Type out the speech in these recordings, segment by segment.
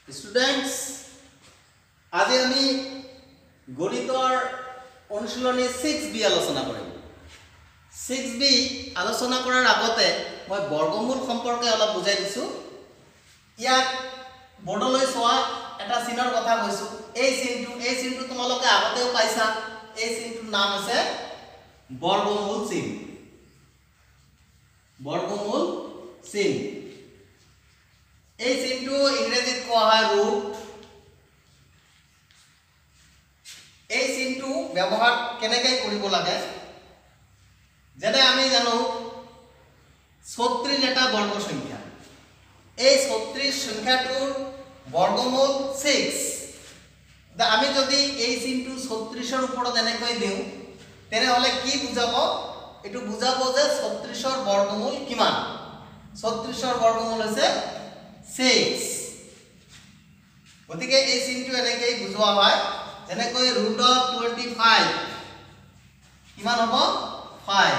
Students আজি আমি গণিতৰ অনুশীলনী 6b আলোচনা কৰিম। 6b আলোচনা কৰাৰ আগতে মই বৰ্গমূল সম্পৰ্কে অলপ বুজাই দিছো। ইয়াত বৰ্ডলৈ চোৱা এটা চিনৰ কথা কৈছো। এই চিনটো তোমালোকে আগতেও পাইছা। এই চিনটোৰ নাম আছে বৰ্গমূল চিন। বৰ্গমূল চিন এই চিনটো ইংৰেজীত কোৱা হয় ৰুট। এই চিনটো ব্যৱহাৰ কেনেকৈ কৰিব লাগে, যেনে আমি জানো 36 এটা বৰ্গ সংখ্যা। এই 36 সংখ্যাটোৰ বৰ্গমূল 6। আমি যদি এই চিনটো 36ৰ ওপৰত এনেকৈ দিওঁ তেনেহলে কি বুজাব? এটো বুজাব যে 36ৰ বৰ্গমূল কিমান। 36ৰ বৰ্গমূল হৈছে 6। গতিকে এই চিনটো এনেকৈ বুজোৱা হয় যেনেকৈ √25 কিমান হ'ব 5,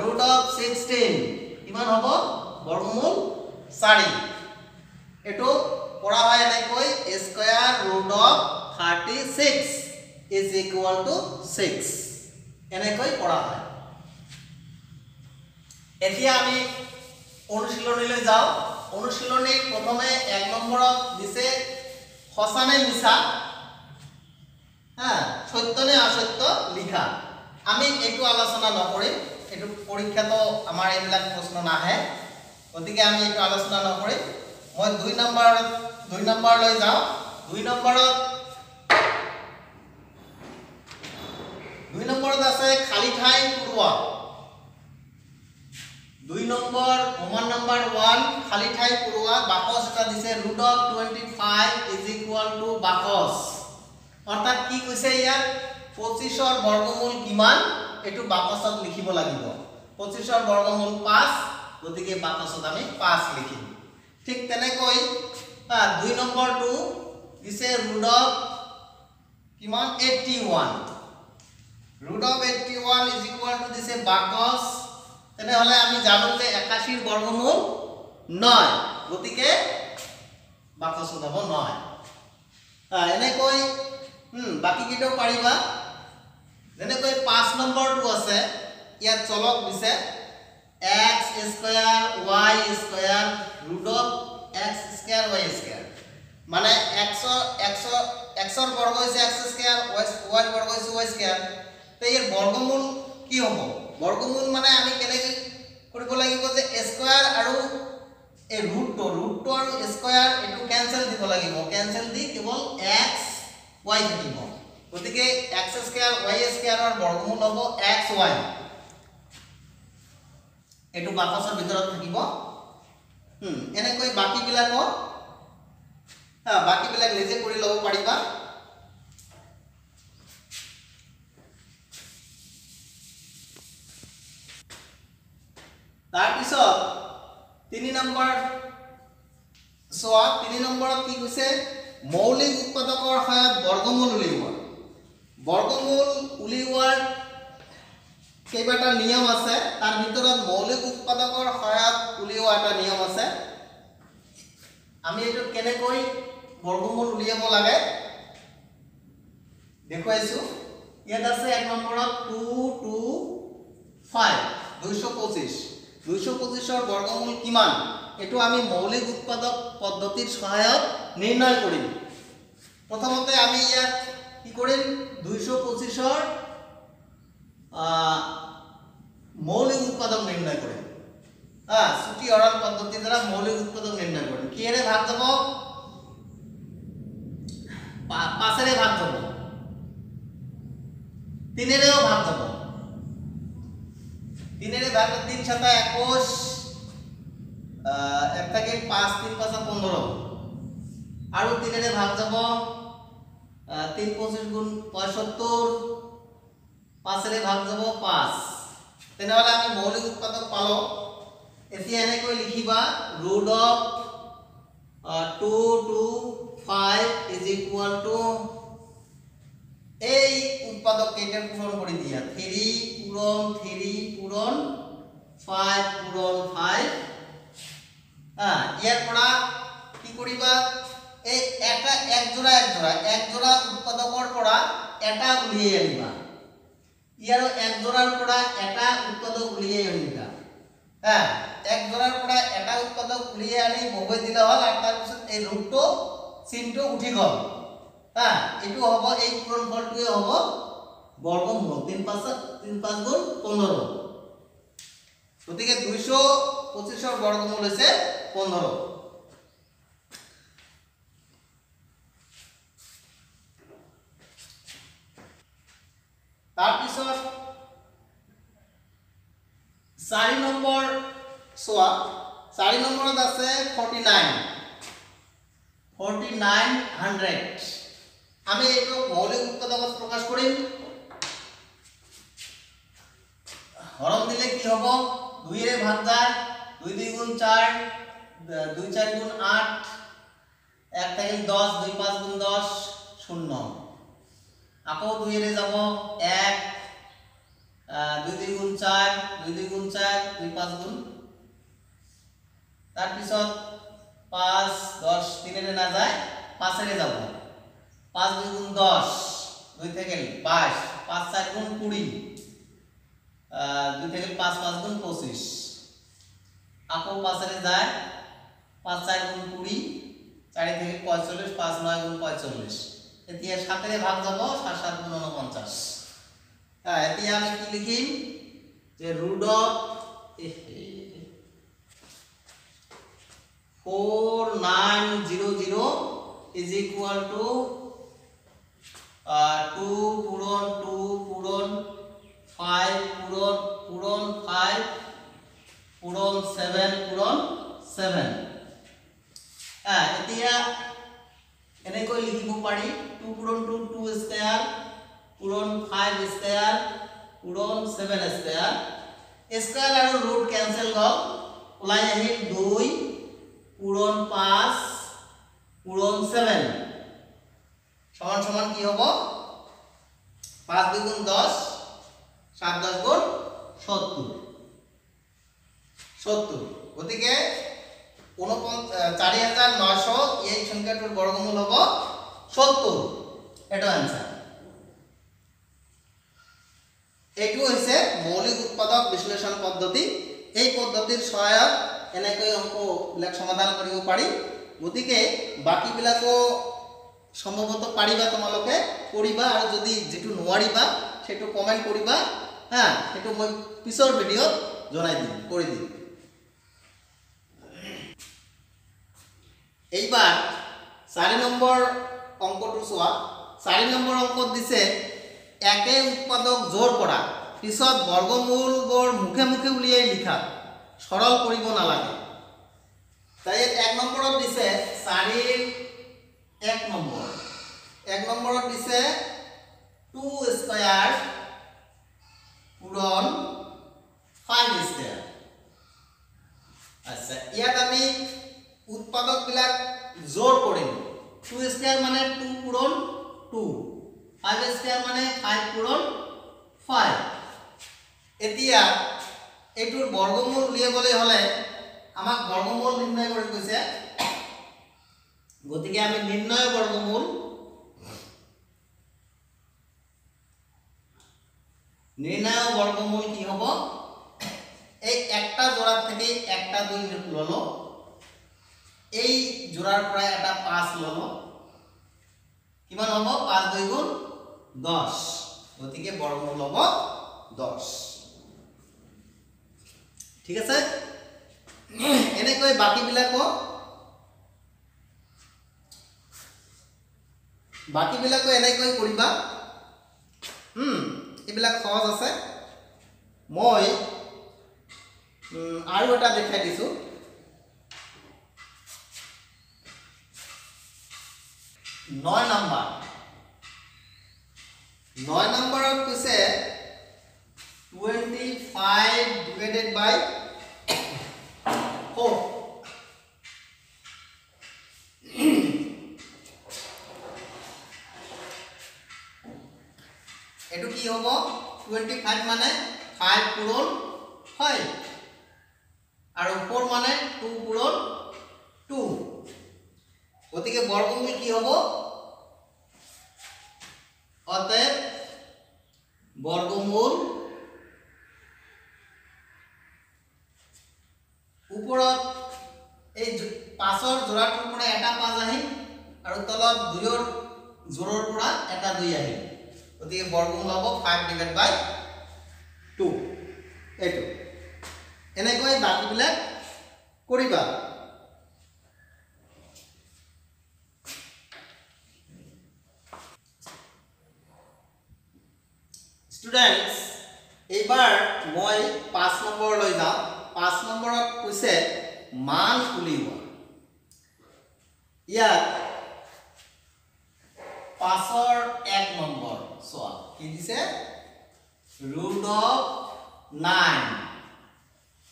√16 কিমান হ'ব বৰ্গমূল 4। এটো পঢ়া হয় এনেকৈ √36 = 6 এনেকৈ পঢ়া হয়। এতিয়া আমি অনুশীলনীলৈ যাও। অনুশীলনী প্ৰথমে 1 নম্বৰত দিছে সঁচা নে মিছা, সত্য নে অসত্য লিখা। আমি এইটো আলোচনা নকৰিম, এইটো পৰীক্ষাতো আমাৰ এইবিলাক প্ৰশ্ন নাহে, গতিকে আমি এইটো আলোচনা নকৰিম। মই 2 নম্বৰলৈ যাওঁ। 2 নম্বৰত আছে খালি ঠাই পুৰোৱা। 2 নম্বৰ হোমৱৰ্ক নম্বৰ 1 খালি ঠাই পুৰোৱা। বাকস এটা দিছে √25 = বাকস। অৰ্থাৎ কি কৈছে ইয়াত 25ৰ বৰ্গমূল কিমান এটো বাকসত লিখিব লাগিব। 25ৰ বৰ্গমূল 5, গতিকে বাকসত আমি 5 লিখিম। ঠিক তেনেকৈ 2 নম্বৰটো দিছে √81 √81 দিছে বাকস। তেনেহলে আমি জানো যে 81ৰ বৰ্গমূল 9, গতিকে বাকসত হ'ব 9। এনেকৈ বাকি কিটাও পাৰিবা। যেনেকৈ 5 নম্বৰটো আছে, ইয়াত চলক দিছে x² y² √x²y²। মানে x ৰ বৰ্গ হৈছে x², y ৰ বৰ্গ হৈছে y²। তে ইয়াৰ বৰ্গমূল কি হ'ব? বৰ্গমূল মানে আমি কেনেকৈ কৰিব লাগিব যে স্কয়াৰ আৰু এই ৰুটটো আৰু স্কয়াৰ এটো কেনসেল দিব লাগিব। কেনসেল দি কেৱল x y থাকিব। গতিকে x² y² ৰ বৰ্গমূল হ'ব xy। এটো বাকসৰ ভিতৰত থাকিব। এনেকৈ বাকি বিলাক নিজে কৰি ল'ব পাৰিবা। তাৰ পিছত 3 নম্বৰ সোৱা। 3 নম্বৰত কি কৈছে? মৌলিক উৎপাদকৰ সহায়ত বৰ্গমূল উলিওৱা। বৰ্গমূল উলিওৱাৰ কেইবাটা নিয়ম আছে, তাৰ ভিতৰত মৌলিক উৎপাদকৰ সহায়ত উলিওৱা এটা নিয়ম আছে। আমি এটো কেনেকৈ বৰ্গমূল উলিয়াব লাগে দেখুৱাইছো। ইয়াত আছে 1 নম্বৰত 225 225ৰ বৰ্গমূল কিমান এটো আমি মৌলিক উৎপাদক পদ্ধতিৰ সহায়ত নিৰ্ণয় কৰিম। প্ৰথমতে আমি ইয়াত কি কৰিম? 225ৰ মৌলিক উৎপাদক নিৰ্ণয় কৰিম। ছুটি হৰণ পদ্ধতিৰ দ্বাৰা মৌলিক উৎপাদক নিৰ্ণয় কৰিম। কিহেৰে ভাগ যাব? 5ৰে ভাগ যাব, 3ৰেও ভাগ যাব। 3ৰে ভাগ 3 × 7 = 21, 1 থাকে 5 3 5 15 আৰু 3ৰে ভাগ যাব 3 25 × 75, 5ৰে ভাগ যাব 5। তেনেহলে আমি মৌলিক উৎপাদক পালো। এতিয়া এনেকৈ লিখিবা √225 = এই উৎপাদক কেইটা পূৰণ কৰি দিয়া। 3 পূৰণ 3 পূৰণ 5 পূৰণ 5। ইয়াৰ পৰা কি কৰিবা এই এটা এক জোড়া উৎপাদকৰ পৰা এটা উলিয়াই আনিবা ইয়াৰ এক জোড়াৰ পৰা এটা উৎপাদক উলিয়াই আনিবা হ্যাঁ এক জোড়াৰ পৰা এটা উৎপাদক উলিয়াই আনি বহুৱাই দিলে হ'ল আৰু তাৰ পিছত এই ৰুটটো চিনটো উঠি গ'ল হ্যাঁ এটো হ'ব এই পূৰণফলটোৱে হ'ব বৰ্গমূল 3 5 গুণ 15 গতিকে 225 ৰ বৰ্গমূল হৈছে 15 তাৰ পিছত 4 নম্বৰ সোয়া 4 নম্বৰত আছে 4900 আমি এইটো মৌলিক উৎপাদকত প্ৰকাশ কৰিম হৰণ দিলে কি হ'ব 2 ৰে ভাগ যায় 2 2 গুণ 4 2 4 গুণ 8 1 থেকে 10 2 5 গুণ 10 0 আকৌ 2 ৰে যাব 1 2 2 গুণ 4 2 2 গুণ 4 2 5 গুণ তার পিছত 5 10 3 রে না যায় 5 রে যাব 5 2 গুণ 10 2 থেকে 22 5 4 গুণ 20 2 থেকে 5 5 গুণ 25 আকৌ 5 রে যায় 5 4 গুণ 20 4 থেকে 45 5 9 গুণ 45 এতিয়া 7 রে ভাগ যাব 7 7 গুণ 49 হ্যাঁ এতিয়া আমি কি লিখিম যে root of 4900 is equal to 2 পূরণ 2 পূরণ 5 পূরণ 5 পূরণ 7 পূরণ 7 হ্যাঁ এতিয়া এনেকৈ লিখিব পাৰি 2 পূৰণ 2 2 স্কয়াৰ পূৰণ 5 স্কয়াৰ পূৰণ 7 স্কয়াৰ স্কয়াৰ আৰু ৰুট ক্যান্সেল গল ওলাই আহিল 2 পূরণ 5 পূরণ 7 সমান সমান কি হ'ব 5 2 গুণ 10 7 10 গুণ 70 গতিকে 4900 এই সংখ্যাটোৰ বৰ্গমূল হ'ব 70 এটা आंसर এইটো হৈছে মৌলিক উৎপাদক বিশ্লেষণ পদ্ধতি এই পদ্ধতিৰ সহায়ত এনেকৈ অংক বিলাক সমাধান কৰিব পাৰি গতিকে বাকি বিলাকো সম্ভৱত পাৰিবা তোমালোকে কৰিবা আৰু যদি যেটো নোৱাৰিবা সেটো কমেন্ট কৰিবা হ্যাঁ সেটো মই পিছৰ ভিডিঅত জনাই দিম কৰি দিম এইবাৰ 4 নম্বৰ অংকটো চোৱা 4 নম্বৰ অংকত দিছে একে উৎপাদক জোৰ কৰা পিছত বৰ্গমূলবোৰ মুখে মুখে উলিয়াই লিখা সৰল কৰিব নালাগে তাই 1 নম্বৰত দিছে 4 ৰ 1 নম্বৰত দিছে 2 স্কয়াৰ পূৰণ 5 স্কয়াৰ আচ্ছা ইয়াত আমি উৎপাদক বিলাক জোৰ কৰিম 2 স্কয়াৰ মানে 2 পূৰণ 2 5 স্কয়াৰ মানে 5 পূৰণ 5 এতিয়া এটোৰ বৰ্গমূল উলিয়াবলৈ হলে আমাক বৰ্গমূল নিৰ্ণয় কৰি কৈছে গতিকে আমি নিৰ্ণয় বৰ্গমূল কি হ'ব এই একটা জোড়া থেকে একটা 2 ললো এই জোড়াৰ পৰা এটা 5 ললো কিমান হ'ব 5 2 গুণ 10 গতিকে বৰ্গমূল হ'ব 10 ঠিক আছে এনেকৈ বাকি বিলাকো এনেকৈ কৰিবা এবিলাক সহজ আছে মই আৰু এটা দেখাই দিছো 9 নম্বৰত কৈছে 25 divided by 4 এটো কি হ'ব 25 মানে 5 পূরণ 5 আৰু 4 মানে 2 পূৰণ 2 গতিকে বৰ্গমূল কি হব অতএব বৰ্গমূল ওপৰত এই 5ৰ জোড়াটোৰ পৰা এটা 5 আহিল আৰু তলত 2ৰ জোড়ৰ পৰা এটা 2 আহিল গতিকে বৰ্গমূল হ'ব 5/2 এটো এনেকৈ বাকিবিলাক কৰিবা স্টুডেন্টস এইবাৰ মই 5 নম্বৰ লৈ যাম 5 নম্বৰত কৈছে মান উলিওৱা ইয়াত 5ৰ 1 নম্বৰ চোৱা কি দিছে root of 9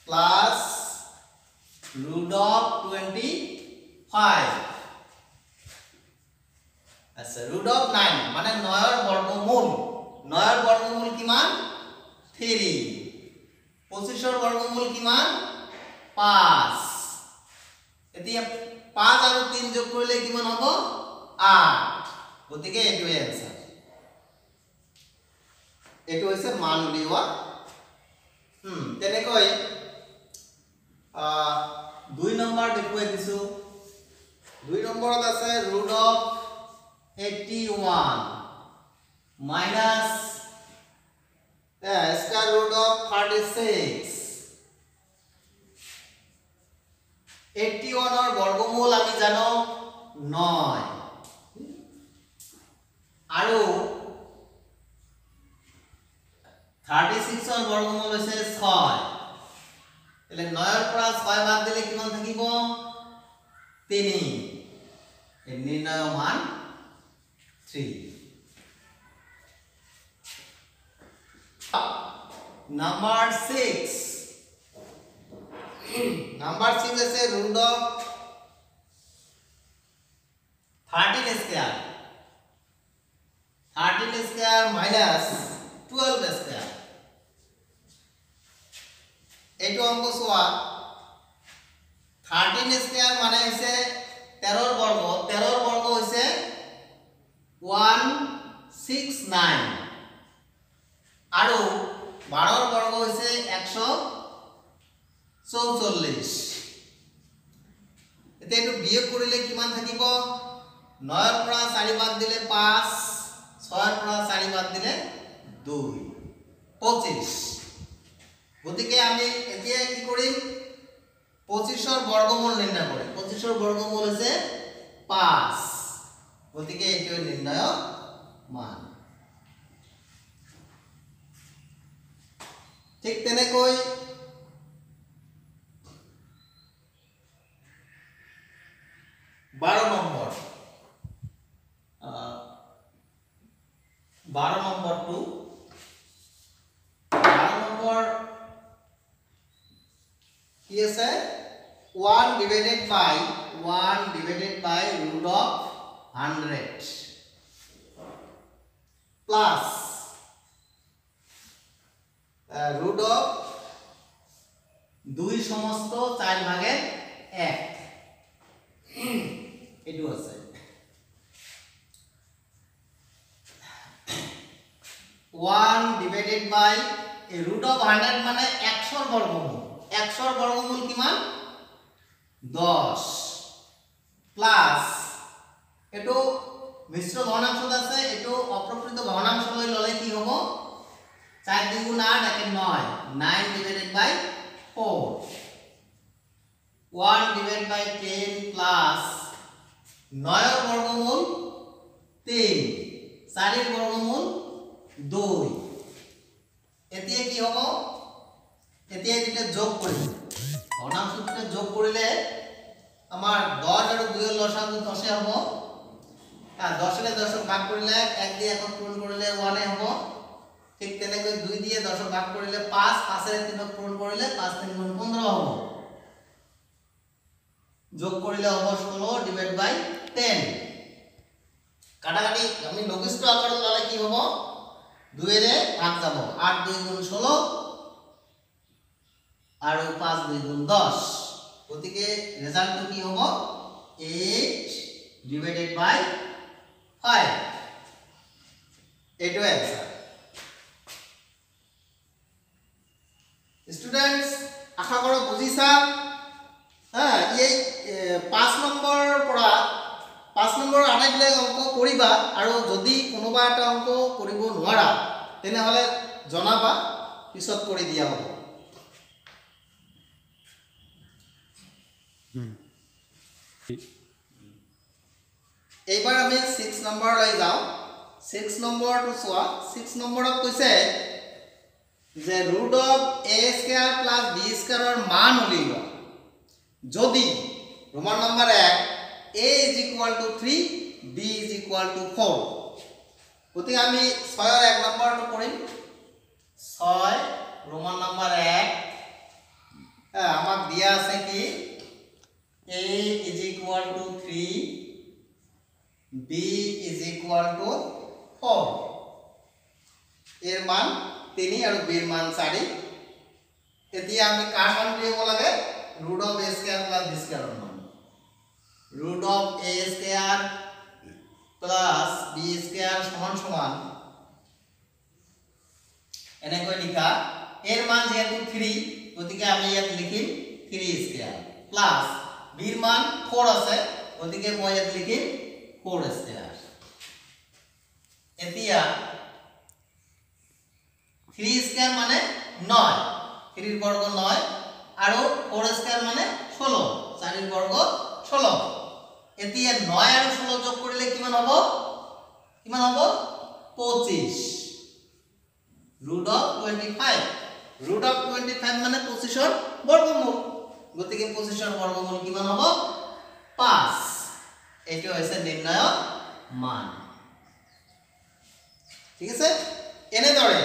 plus root of 25 আচ্ছা root of 9 মানে 9ৰ বৰ্গমূল 9ৰ বৰ্গমূল কিমান 3 25ৰ বৰ্গমূল কিমান 5 এতিয়া 5 আৰু 3 যোগ কৰিলে কিমান হ'ব 8 গতিকে এইটোৱে आंसर এটো হৈছে মান উলিওৱা তেনেকৈ 2 নম্বৰ দেখুৱাই দিছো 2 নম্বৰত আছে root of 81 minus square root of 36 81 ৰ বৰ্গমূল আমি জানো 9 আৰু 36 ৰ বৰ্গমূল হৈছে 6 এলে 9 ৰ পৰা 6 বাদ দিলে কিমান থাকিব 3 এই নিৰ্ণয় মান 3 number 6 is a root of 13 square minus 12 square এটো অঙ্ক সোয়া 13 স্কয়ার মানে হইছে 13 ৰ বৰ্গ হইছে 169 আৰু 12 ৰ বৰ্গ হইছে 144 এতে এটো বিয়োগ কৰিলে কিমান থাকিব 9 ৰ পৰা 4 বাদ দিলে 5 6 ৰ পৰা 4 বাদ দিলে 2 25 গতিকে আমি এতিয়া কি কৰিম 25 ৰ বৰ্গমূল নিৰ্ণয় কৰিম 25 ৰ বৰ্গমূল হৈছে 5 গতিকে এইটো নিৰ্ণয় মান ঠিক তেনেকৈ 12 নম্বৰ 12 নম্বৰটো 12 নম্বৰ কি আছে 1 divided by root of 100 plus root of 2 সমস্ত 4 ভাগে 1 এটো আছে 1 divided by root of 100 মানে 100 ৰ বৰ্গমূল 100 ৰ বৰ্গমূল কিমান 10 প্লাস এটো মিশ্র ভগ্নাংশত আছে এটো অপ্রকৃত ভগ্নাংশ লৈ ললে কি হ'ব 4 দুগুণ 8 একে 9 9 divided by 4 1 divided by 10 plus 9 ৰ বৰ্গমূল 3 4 ৰ বৰ্গমূল 2 এতিয়া কি হ'ব এতিয়া এটা যোগ কৰিম ভগ্নাংশটো যোগ কৰিলে আমাৰ 10 আৰু 2 ৰ লসাগু 10 হ'ব 10 ৰে 10 ভাগ কৰিলে 1 দিয়ে 1 পূৰণ কৰিলে 1 হ'ব ঠিক তেনেকৈ 2 দিয়ে 10 ভাগ কৰিলে 5 5 ৰে 3 পূৰণ কৰিলে 5 3 গুণ 15 হ'ব যোগ কৰিলে হ'ব 16 ডিভাইড বাই 10 কাটাকাটি আমি লঘিষ্ঠ আকাৰত ললে কি হ'ব 2 ৰে ভাগ যাব 8 2 গুণ 16 আৰু 5 2 গুণ 10 গতিকে রেজাল্টটো কি হ'ব 8 ডিভাইডেড বাই 5 এইটো आंसर স্টুডেন্টস আশা কৰো বুজিছা হ্যাঁ এই 5 নম্বৰ পৰা 5 নম্বৰ আটাইবিলাক অংক কৰিবা আৰু যদি কোনোবা এটা অংক কৰিব নোৱাৰা তেনেহলে জনাবা পিছত কৰি দিয়া হ'ব এইবাৰ আমি 6 নম্বৰ লৈ যাও 6 নম্বৰটো চোৱা 6 নম্বৰত কৈছে যে root of a square plus b square এর মান উলিওয়া যদি Roman number 1 a is equal to 3 b is equal to 4 গতি আমি 6 এর 1 নম্বরটো কৰিম 6 রোমান নাম্বার 1 আমাক দিয়া আছে কি a is equal to 3 b is equal to 4 এর মান 3 আৰু b এর মান 4 এতিয়া আমি কার মান লিখিব লাগে root of a square plus b square এর মান root of a square plus b square সমান সমান এনেকৈ লিখা এর মান যেহেতু 3 গতিকে আমি ইয়াত লিখিম 3 স্কয়ার প্লাস b এর মান 4 আছে গতিকে মই ইয়াত লিখিম 4 স্কয়ার এতিয়া 3 স্কয়ার মানে 9 3 এর বর্গ 9 আর 4 স্কয়ার মানে 16 4 এর বর্গ 16 এতিয়া 9 আর 16 যোগ কৰিলে কিমান হ'ব 25 root of 25 root of 25 মানে 25 এর বর্গমূল গতিকে 25 এর বর্গমূল কিমান হ'ব 5 এটো হৈছে নির্ণয় মান ঠিক আছে এনেদৰে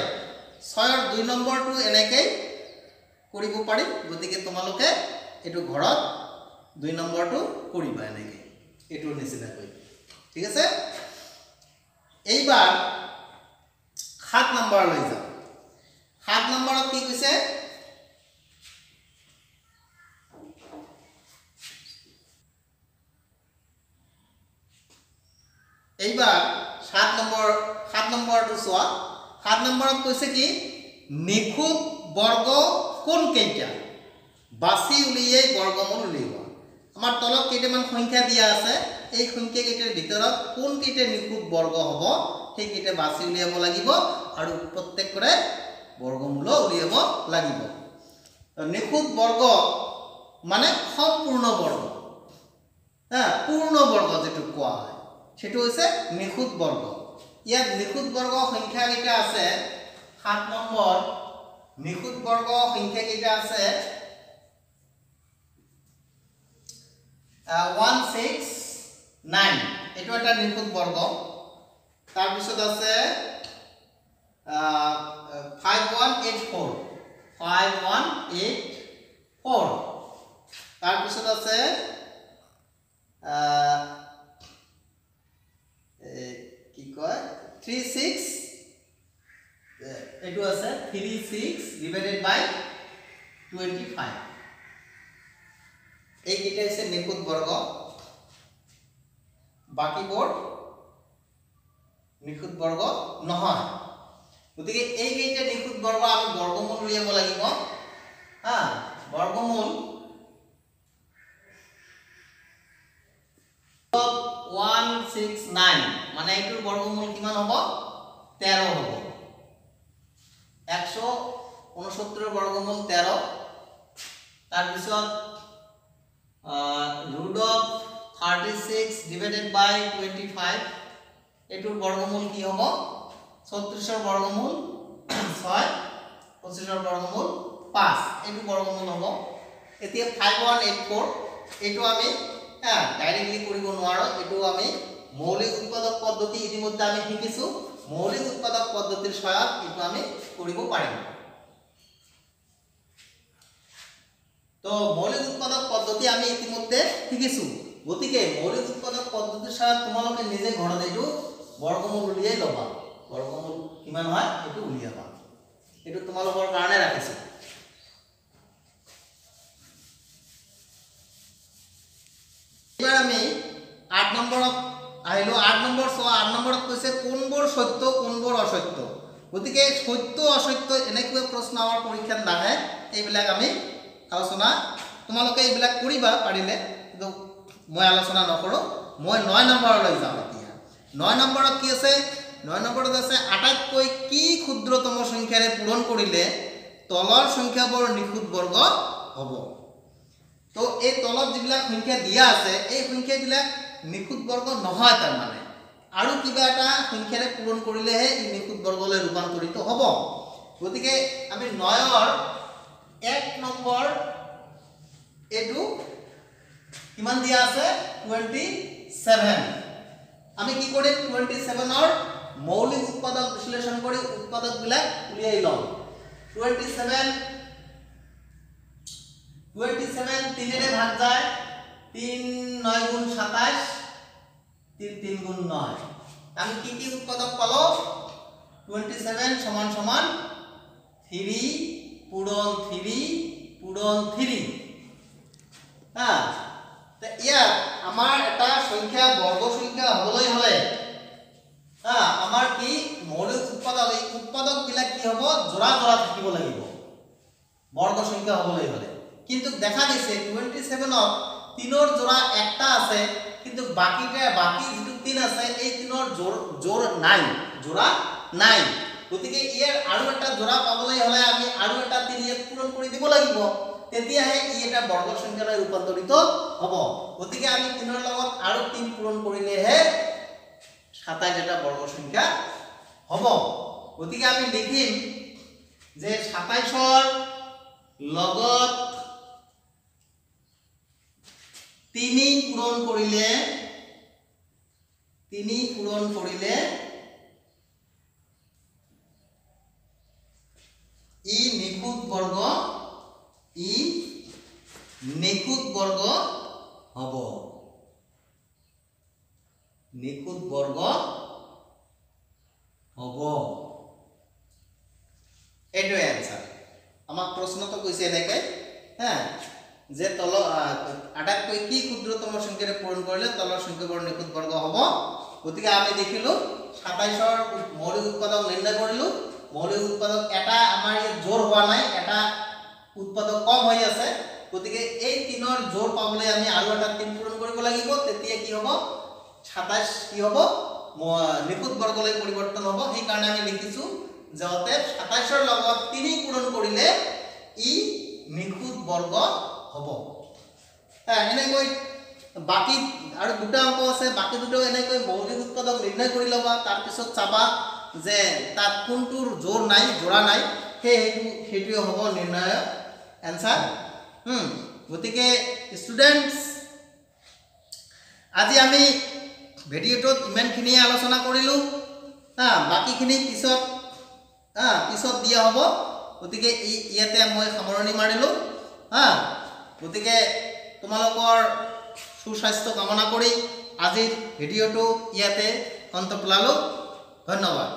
6 এৰ 2 নম্বৰটো এনেকৈ কৰিব পাৰি গতিকে তোমালোকে এটো ঘৰত 2 নম্বৰটো কৰিবা এনেকৈ এটো নিচিনাকৈ ঠিক আছে এইবাৰ 7 নম্বৰ লৈ যাও 7 নম্বৰত কি কৈছে এইবাৰ 7 নম্বৰটো চোৱা 7 নম্বৰত কৈছে কি নিখুঁত বৰ্গ কোন কেইটা বাছি উলিয়ে বৰ্গমূল উলিওয়া আমাৰ তলত কেইটামান সংখ্যা দিয়া আছে এই সংখ্যা কেইটাৰ ভিতৰত কোন কেইটা নিখুঁত বৰ্গ হ'ব সেই কেইটা বাছি উলিয়াব লাগিব আৰু প্ৰত্যেকৰে বৰ্গমূল উলিয়াব লাগিব নিখুঁত বৰ্গ মানে সম্পূৰ্ণ বৰ্গ হ্যাঁ পূৰ্ণ বৰ্গ যেটো কোৱা হয় সেটো হৈছে নিখুঁত বৰ্গ ইয়াত নিখুঁত বৰ্গ সংখ্যা কেইটা আছে 7 নম্বৰ নিখুঁত বর্গ সংখ্যা কেইটা আছে 169 এটো এটা নিখুঁত বর্গ তার পিছত আছে 5184 তার পিছত আছে কি কয় 36 এটো আছে 36 ডিভাইডেড বাই 25 এই কেইটা আছে নিখুঁত বর্গ বাকিবোৰ নিখুঁত বৰ্গ নহয় গতিকে এই কেইটা নিখুঁত বৰ্গ আমি বৰ্গমূল উলিয়াব লাগিব হ্যাঁ বৰ্গমূল 169 মানে এটোৰ বৰ্গমূল কিমান হ'ব 13 হ'ব 169 এৰ বৰ্গমূল 13 তাৰ পিছত root of 36 divided by 25 এটোৰ বর্গমূল কি হ'ব 36 এর বর্গমূল 6 25 এর বর্গমূল 5 এটো বর্গমূল হ'ব এতিয়া 5184 এটো আমি হ্যাঁ ডাইরেক্টলি কৰিব নোৱাৰো এটো আমি মৌলিক উৎপাদক পদ্ধতি ইতিমধ্যে আমি শিকিছো মৌলিক উৎপাদক পদ্ধতিৰ সহায়ত এটো আমি কৰিব পাৰিম তো মৌলিক উৎপাদক পদ্ধতি আমি ইতিমধ্যে শিকিছো গতিকে মৌলিক উৎপাদক পদ্ধতিৰ সহায়ত তোমালোকে নিজে ঘৰত এটো বৰ্গমূল উলিয়াই লবা বৰ্গমূল কিমান হয় এটো উলিয়াবা এটো তোমালোকৰ কাৰণে ৰাখিছো এবাৰ আমি 8 নম্বৰত আহিলো 8 নম্বৰ সো 8 নম্বৰত কৈছে কোনবোৰ সত্য কোনবোৰ অসত্য গতিকে সত্য অসত্য এনেকৈ প্ৰশ্ন আমাৰ পৰীক্ষাত নাহে এইবিলাক আমি আলোচনা তোমালোকে এইবিলাক কৰিবা পাৰিলে কিন্তু মই আলোচনা নকৰো মই 9 নম্বৰলৈ যাম এতিয়া 9 নম্বৰত কি আছে 9 নম্বৰত আছে আটাইতকৈ কি ক্ষুদ্ৰতম সংখ্যাৰে পূৰণ কৰিলে তলৰ সংখ্যাবোৰ নিখুঁত বৰ্গ হ'ব তো এই তলত যিবিলাক সংখ্যা দিয়া আছে এই সংখ্যাবিলাক নিখুঁত বৰ্গ নহয় তাৰ মানে আৰু কিবা এটা সংখ্যাৰে পূৰণ কৰিলেহে ই নিখুঁত বৰ্গলৈ ৰূপান্তৰিত হ'ব গতিকে আমি 9ৰ 1 নম্বৰ এটো কিমান দিয়া আছে 27 আমি কি কৰিম 27ৰ মৌলিক উৎপাদক বিশ্লেষণ কৰি উৎপাদক বিলাক উলিয়াই লম 27 3 ৰে ভাগ যায় 3 9 গুণ 27 3 গুণ 9 আমি কি উৎপাদক পালো 27 সমান সমান 3 পূৰণ 3 হ্যাঁ তে ইয়াত আমাৰ এটা সংখ্যা বৰ্গ সংখ্যা হ'বলৈ হলে হ্যাঁ আমাৰ কি মৌলিক উৎপাদক এই উৎপাদক বিলাক কি হ'ব জোড়া জোড়া থাকিব লাগিব বৰ্গ সংখ্যা হ'বলৈ হলে কিন্তু দেখা গৈছে 27 ত 3ৰ জোড়া একটা আছে কিন্তু বাকি যেটো 3 আছে এই 3ৰ জোড় নাই জোড়া নাই গতিকে ইয়াৰ আৰু এটা জোড়া পাবলৈ হলে আমি আৰু এটা 3 ইয়াত পূৰণ কৰি দিব লাগিব তেতিয়াহে ই এটা বৰ্গ সংখ্যালৈ ৰূপান্তৰিত হ'ব গতিকে আমি 3ৰ লগত আৰু 3 পূৰণ কৰিলেহে 27 এটা বৰ্গ সংখ্যা হ'ব গতিকে আমি লিখিম যে 27ৰ লগত 3 পূৰণ কৰিলে ই নিখুঁত বৰ্গ হ'ব নিখুঁত বৰ্গ হ'ব এটো आंसर আমাক প্ৰশ্নটো কৈছে এনেকৈ হ্যাঁ যে তল আটাইতকৈ কি ক্ষুদ্ৰতম সংখ্যাৰে পূৰণ কৰিলে তলৰ সংখ্যাবোৰ নিখুঁত বৰ্গ হ'ব গতিকে আমি দেখিলো 27ৰ মৌলিক উৎপাদক নিৰ্ণয় কৰিলো মৌলিক উৎপাদক এটা আমাৰ এই জোৰ হোৱা নাই এটা উৎপাদক কম হৈ আছে গতিকে এই 3ৰ জোৰ পাবলৈ আমি আৰু এটা 3 পূৰণ কৰিব লাগিব তেতিয়া কি হ'ব 27 কি হ'ব নিখুঁত বৰ্গলৈ পৰিৱৰ্তন হ'ব সেই কাৰণে আমি লিখিছো যে অতএব 27ৰ লগত 3 পূৰণ কৰিলে ই নিখুঁত বৰ্গ হ'ব এনেকৈ বাকি আৰু দুটা অংক আছে বাকি দুটো এনেকৈ মৌলিক উৎপাদক নিৰ্ণয় কৰি লবা তাৰ পিছত চাবা যে তাত কোনটোৰ জোৰ নাই জোড়া নাই হেইটো হ'ব নিৰ্ণয় आंसर গতিকে স্টুডেন্টস আজি আমি ভিডিওটোত ইমানখিনি আলোচনা কৰিলো বাকিখিনি পিছত দিয়া হ'ব গতিকে ইয়াতে মই সামৰণি মাৰিলো গতিকে তোমালোকৰ সুস্বাস্থ্য কামনা কৰি আজিৰ ভিডিওটো ইয়াতে অন্ত পেলালো ধন্যবাদ।